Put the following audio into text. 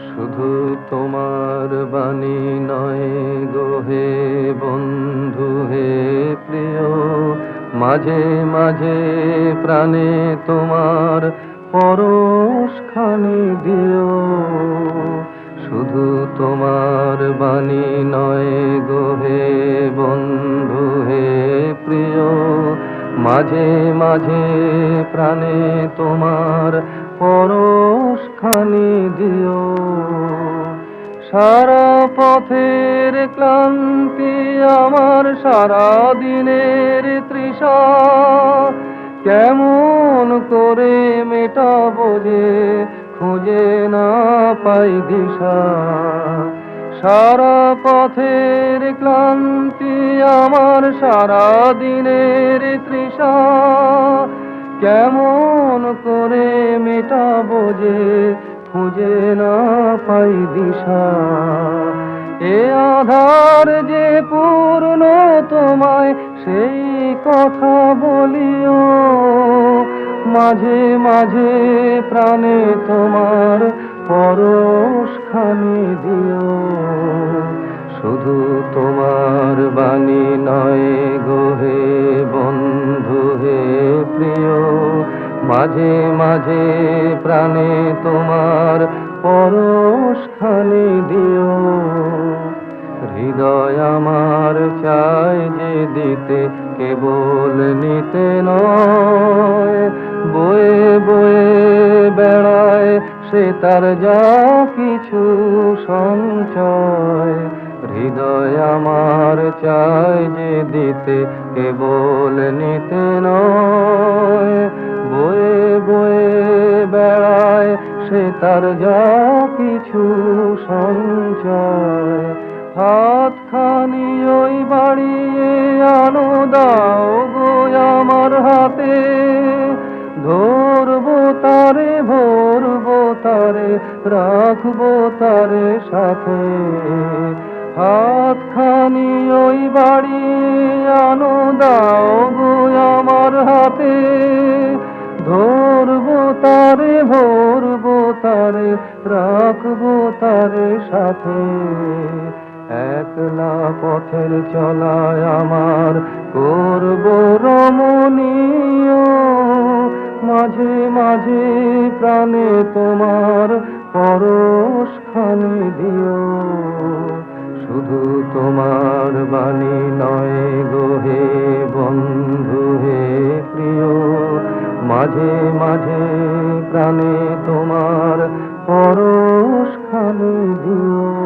শুধু তোমার বাণী নয় গো হে বন্ধু হে প্রিয়, মাঝে মাঝে প্রাণে তোমার পরশখানি দিও। শুধু তোমার বাণী নয় গো হে বন্ধু হে প্রিয়, মাঝে মাঝে প্রাণে তোমার পরশখানি দিও। সারা পথের ক্লান্তি আমার, সারা দিনের তৃষা, কেমন করে মেটাবো যে খুঁজে না পাই দিশা। সারা পথের ক্লান্তি আমার, সারা দিনের তৃষা, কেমন করে মেটাবো যে খুঁজে না পাই দিশা। এ আধার যে পূর্ণ তোমায় সেই কথা বলিও, মাঝে মাঝে প্রাণে তোমার পরশখানি দিও। শুধু তোমার বাণী নয় গো হে বন্ধু হে প্রিয়, মাঝে মাঝে প্রাণে তোমার পরশখানি দিও। হৃদয় আমার চায় যে দিতে, কেবল নিতে নয়, বয়ে বয়ে বেড়ায় সে তার যা কিছু সঞ্চয়। হৃদয় আমার চায় যে দিতে, কেবল নিতে নয়, বয়ে বয়ে বেড়ায় সে তার যা কিছু সঞ্চয়। হাতখানি ওই বাড়িয়ে আনো দাও গো আমার হাতে, ধরবো তারে ভরবো তারে রাখবো তারে সাথে। হাতখানি ওই বাড়িয়ে আনো দাও গো আমার হাতে, ধরবো তারে ভরবো তারে রাখবো তারে সাথে। একলা পথের চলায় আমার করবো রমণীয়, মাঝে মাঝে প্রাণে তোমার পরশখানি দিও। শুধু তোমার বাণী নয় গো হে বন্ধু হে প্রিয়, মাঝে মাঝে প্রাণে তোমার পরশখানি দিও।